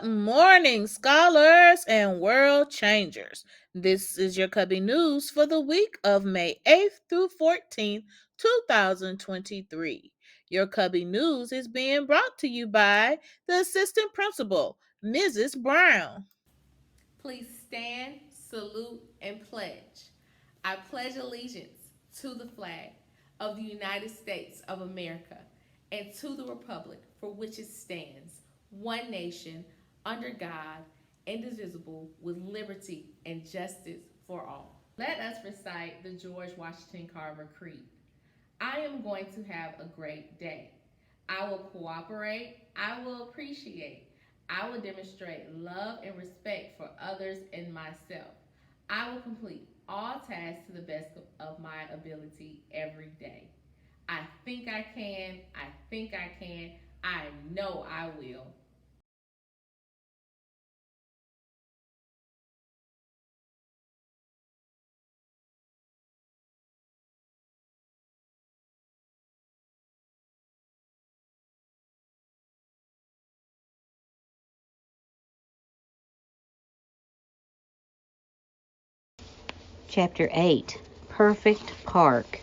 morning, scholars and world changers. This is your Cubby News for the week of May 8th through 14th, 2023. Your Cubby News is being brought to you by the Assistant Principal, Mrs. Brown. Please stand, salute, and pledge. I pledge allegiance to the flag of the United States of America and to the republic for which it stands, one nation, under God, indivisible, with liberty and justice for all. Let us recite the George Washington Carver Creed. I am going to have a great day. I will cooperate. I will appreciate. I will demonstrate love and respect for others and myself. I will complete all tasks to the best of my ability every day. I think I can. I think I can. I know I will. Chapter 8, Perfect Park.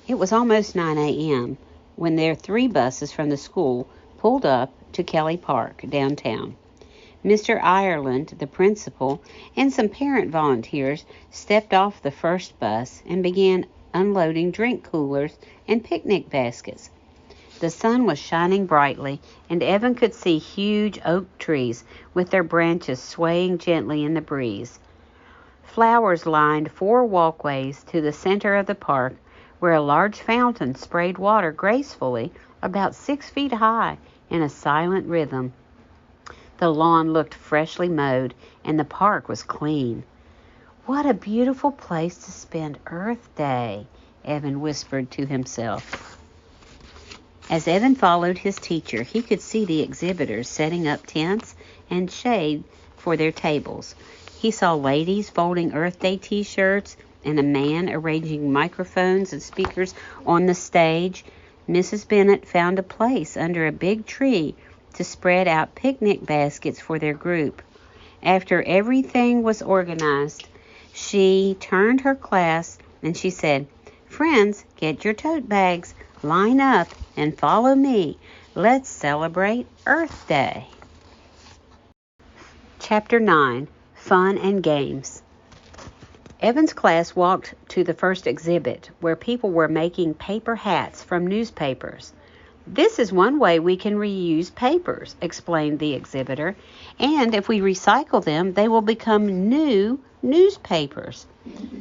It was almost 9 a.m. when their three buses from the school pulled up to Kelly Park, downtown. Mr. Ireland, the principal, and some parent volunteers stepped off the first bus and began unloading drink coolers and picnic baskets. The sun was shining brightly, and Evan could see huge oak trees with their branches swaying gently in the breeze. Flowers lined four walkways to the center of the park, where a large fountain sprayed water gracefully about 6 feet high in a silent rhythm. The lawn looked freshly mowed, and the park was clean. "What a beautiful place to spend Earth Day," Evan whispered to himself. As Evan followed his teacher, he could see the exhibitors setting up tents and shade for their tables. He saw ladies folding Earth Day t-shirts and a man arranging microphones and speakers on the stage. Mrs. Bennett found a place under a big tree to spread out picnic baskets for their group. After everything was organized, she turned her class and she said, "Friends, get your tote bags, line up, and follow me. Let's celebrate Earth Day." Chapter 9, Fun and Games. Evan's class walked to the first exhibit, where people were making paper hats from newspapers. "This is one way we can reuse papers," explained the exhibitor, "and if we recycle them, they will become new newspapers."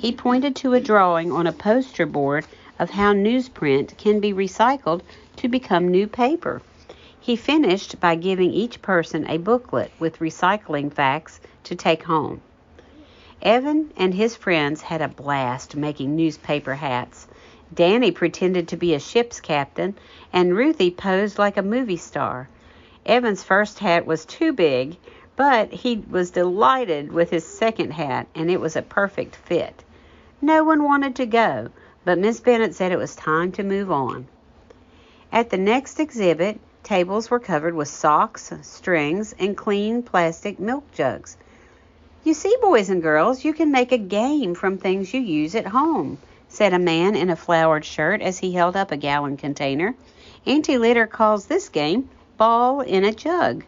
He pointed to a drawing on a poster board of how newsprint can be recycled to become new paper. He finished by giving each person a booklet with recycling facts to take home. Evan and his friends had a blast making newspaper hats. Danny pretended to be a ship's captain, and Ruthie posed like a movie star. Evan's first hat was too big, but he was delighted with his second hat, and it was a perfect fit. No one wanted to go, but Miss Bennett said it was time to move on. At the next exhibit, tables were covered with socks, strings, and clean plastic milk jugs. "You see, boys and girls, you can make a game from things you use at home," said a man in a flowered shirt as he held up a gallon container. "Auntie Litter calls this game Ball in a Jug."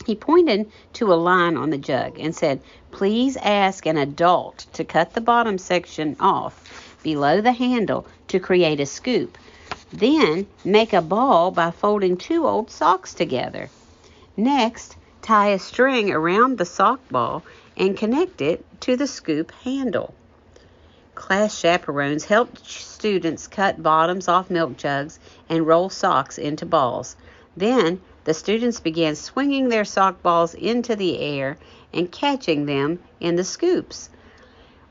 He pointed to a line on the jug and said, "Please ask an adult to cut the bottom section off below the handle to create a scoop. Then make a ball by folding two old socks together. Next, tie a string around the sock ball and connect it to the scoop handle." Class chaperones helped students cut bottoms off milk jugs and roll socks into balls. Then the students began swinging their sock balls into the air and catching them in the scoops.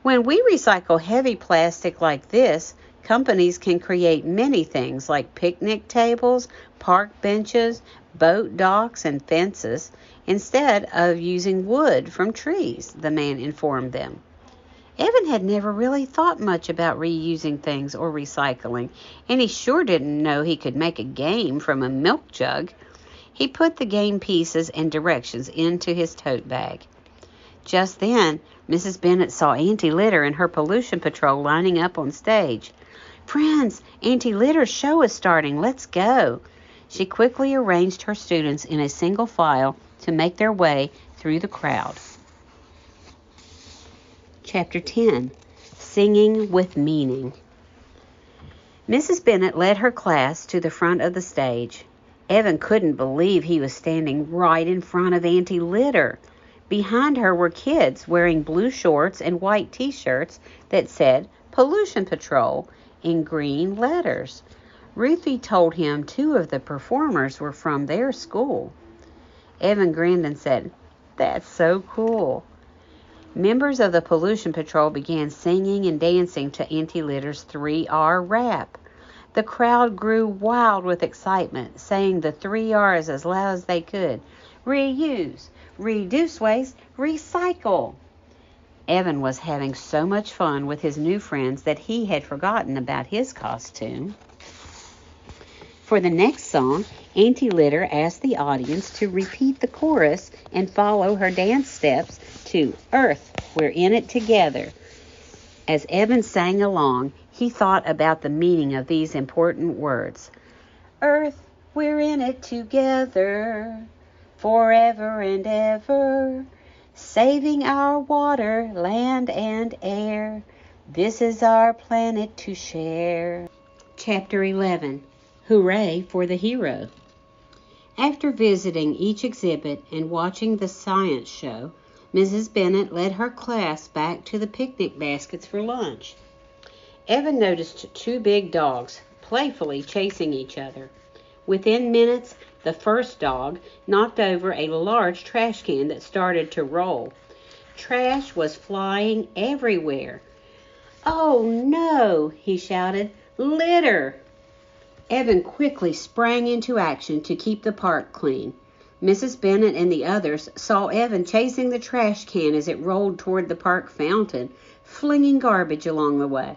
"When we recycle heavy plastic like this, companies can create many things like picnic tables, park benches, boat docks, and fences, instead of using wood from trees," the man informed them. Evan had never really thought much about reusing things or recycling, and he sure didn't know he could make a game from a milk jug. He put the game pieces and directions into his tote bag. Just then, Mrs. Bennet saw Auntie Litter and her pollution patrol lining up on stage. "Friends, Auntie Litter's show is starting. Let's go." She quickly arranged her students in a single file to make their way through the crowd. Chapter 10. Singing with Meaning. Mrs. Bennet led her class to the front of the stage. Evan couldn't believe he was standing right in front of Auntie Litter. Behind her were kids wearing blue shorts and white t-shirts that said Pollution Patrol in green letters. Ruthie told him 2 of the performers were from their school. Evan grinned and said, "That's so cool." Members of the Pollution Patrol began singing and dancing to Auntie Litter's 3R rap. The crowd grew wild with excitement, saying the 3 R's as loud as they could. Reuse, reduce waste, recycle. Evan was having so much fun with his new friends that he had forgotten about his costume. For the next song, Auntie Litter asked the audience to repeat the chorus and follow her dance steps to Earth, We're in It Together. As Evan sang along, he thought about the meaning of these important words. Earth, we're in it together, forever and ever, saving our water, land, and air. This is our planet to share. Chapter 11. Hooray for the Hero. After visiting each exhibit and watching the science show, Mrs. Bennet led her class back to the picnic baskets for lunch. Evan noticed 2 big dogs playfully chasing each other. Within minutes, the first dog knocked over a large trash can that started to roll. Trash was flying everywhere. "Oh no," he shouted. "Litter!" Evan quickly sprang into action to keep the park clean. Mrs. Bennet and the others saw Evan chasing the trash can as it rolled toward the park fountain, flinging garbage along the way.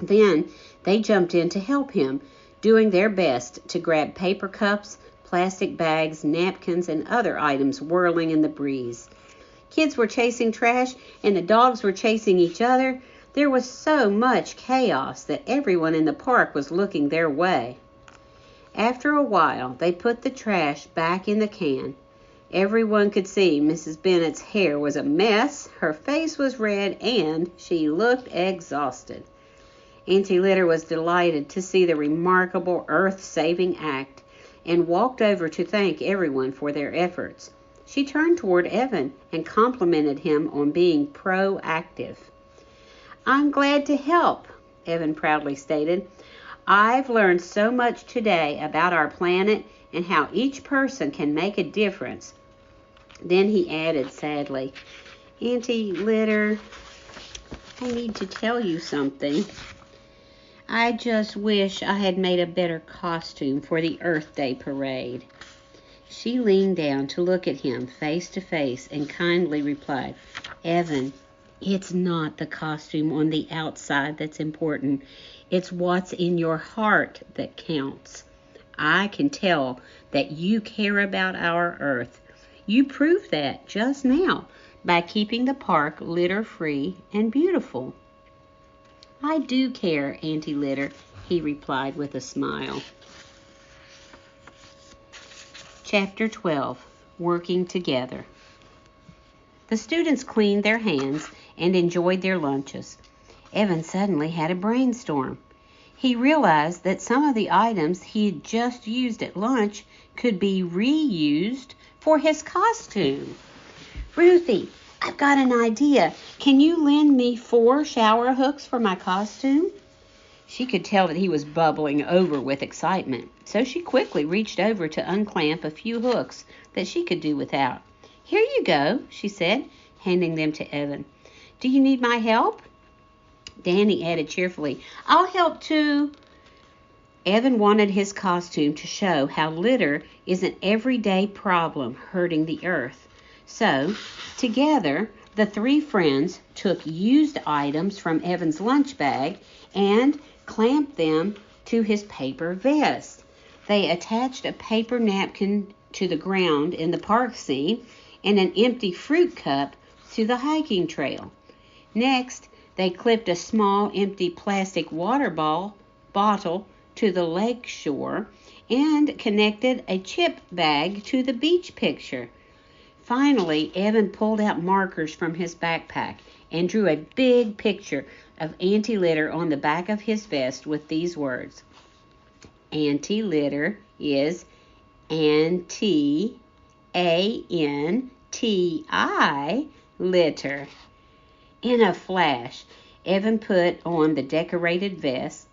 Then they jumped in to help him, doing their best to grab paper cups, plastic bags, napkins, and other items whirling in the breeze. Kids were chasing trash, and the dogs were chasing each other. There was so much chaos that everyone in the park was looking their way. After a while, they put the trash back in the can. Everyone could see Mrs. Bennet's hair was a mess, her face was red, and she looked exhausted. Auntie Litter was delighted to see the remarkable earth-saving act and walked over to thank everyone for their efforts. She turned toward Evan and complimented him on being proactive. "I'm glad to help," Evan proudly stated. "I've learned so much today about our planet and how each person can make a difference." Then he added sadly, "Auntie Litter, I need to tell you something. I just wish I had made a better costume for the Earth Day parade." She leaned down to look at him face to face and kindly replied, "Evan, it's not the costume on the outside that's important. It's what's in your heart that counts. I can tell that you care about our Earth. You proved that just now by keeping the park litter-free and beautiful." "I do care, Auntie Litter," he replied with a smile. Chapter 12. Working Together. The students cleaned their hands and enjoyed their lunches. Evan suddenly had a brainstorm. He realized that some of the items he had just used at lunch could be reused for his costume. "Ruthie, I've got an idea. Can you lend me 4 shower hooks for my costume?" She could tell that he was bubbling over with excitement, so she quickly reached over to unclamp a few hooks that she could do without. "Here you go," she said, handing them to Evan. "Do you need my help?" Danny added cheerfully, "I'll help too." Evan wanted his costume to show how litter is an everyday problem hurting the earth. So, together, the 3 friends took used items from Evan's lunch bag and clamped them to his paper vest. They attached a paper napkin to the ground in the park scene and an empty fruit cup to the hiking trail. Next, they clipped a small empty plastic water bottle to the lake shore and connected a chip bag to the beach picture. Finally, Evan pulled out markers from his backpack and drew a big picture of anti-litter on the back of his vest with these words. Anti-litter is anti, A-N-T-I, litter. In a flash, Evan put on the decorated vest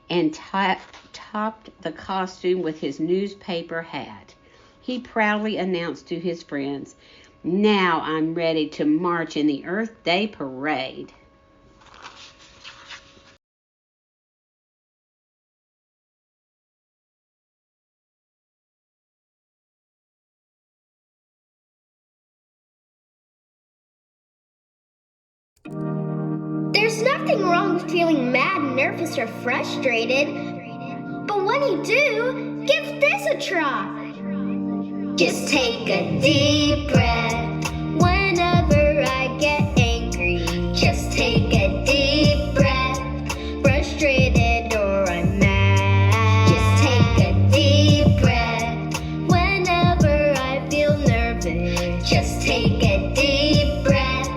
and topped the costume with his newspaper hat. He proudly announced to his friends, "Now I'm ready to march in the Earth Day Parade." There's nothing wrong with feeling mad, nervous, or frustrated. But when you do, give this a try. Just take a deep breath whenever I get angry. Just take a deep breath, frustrated or I'm mad. Just take a deep breath whenever I feel nervous. Just take a deep breath,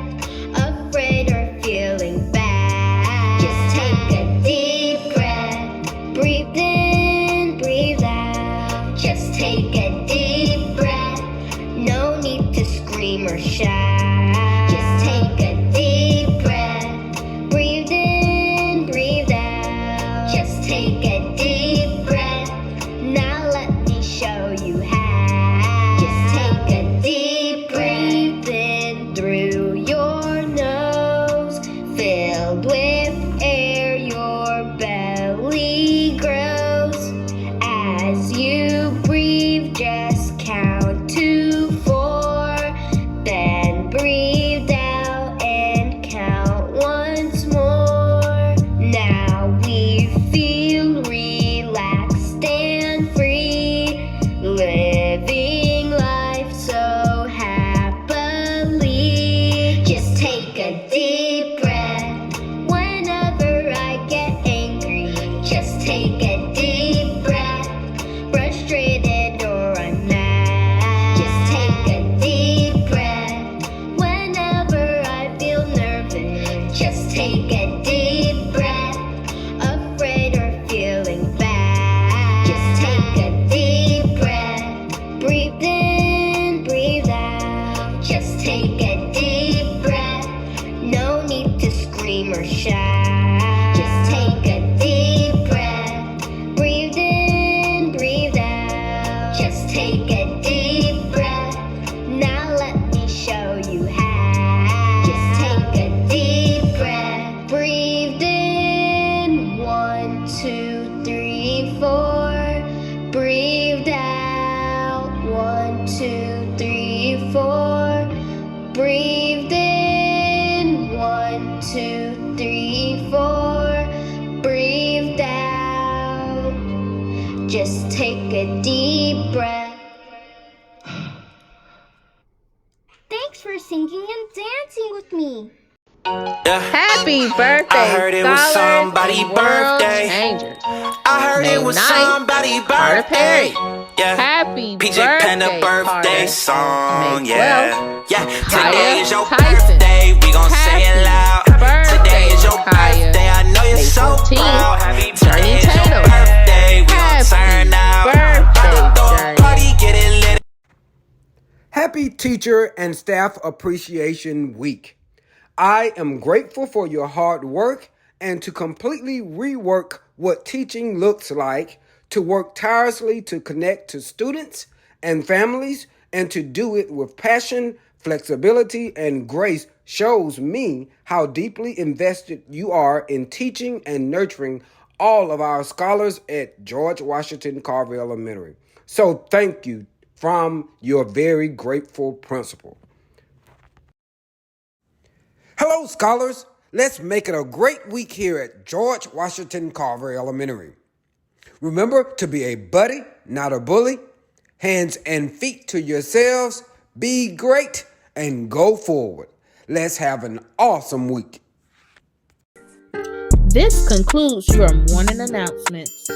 afraid or feeling bad. Just take a deep breath, breathe in, breathe out. Just take a deep breath, no need to scream or shout. Just take a deep breath, breathe in, breathe out. Just take a deep breath, now let me show you how. Just take a deep breath in through your nose, filled with air, your belly grows. As you breathe, just count to 4, then breathe out and count once more. Now we feel relaxed and free, living life so happily. Just take a deep breath whenever I get angry. Just take a deep breath, frustrated or I'm mad. Just take a deep breath whenever I feel nervous. Just take a deep breath, afraid or feeling bad. Just take a deep breath, breathe in, breathe out. Just take a deep breath, no need to scream or shout. Just take a deep breath, breathe in, breathe out. Just take a deep breath, now let me show you how. Just take a deep breath, breathe in, 1, 2, 3, 4. Breathe out, 1, 2, 3, 4. Breathe in, 1, 2, 3, 4. Breathe out. Just take a deep breath. Thanks for singing and dancing with me. Happy birthday, I heard it was scholars somebody's and world birthday. changers. I heard May it was 9th, somebody's Carter Perry. birthday. Yeah. Happy PJ birthday, Panda birthday Carter. song. May Yeah. 12th, Yeah. Kaya Today is your Tyson. birthday. We gon' say it loud. Happy Today is your birthday, birthday. I know you're May so 14th, proud. Happy Journey today is your Tatum. birthday. We gon' Happy turn out. birthday, Throw a Journey. party, get it lit. Happy Teacher and Staff Appreciation Week. I am grateful for your hard work and to completely rework what teaching looks like, to work tirelessly to connect to students and families, and to do it with passion, flexibility, and grace shows me how deeply invested you are in teaching and nurturing all of our scholars at George Washington Carver Elementary. So thank you from your very grateful principal. Hello, scholars. Let's make it a great week here at George Washington Carver Elementary. Remember to be a buddy, not a bully. Hands and feet to yourselves. Be great and go forward. Let's have an awesome week. This concludes your morning announcements.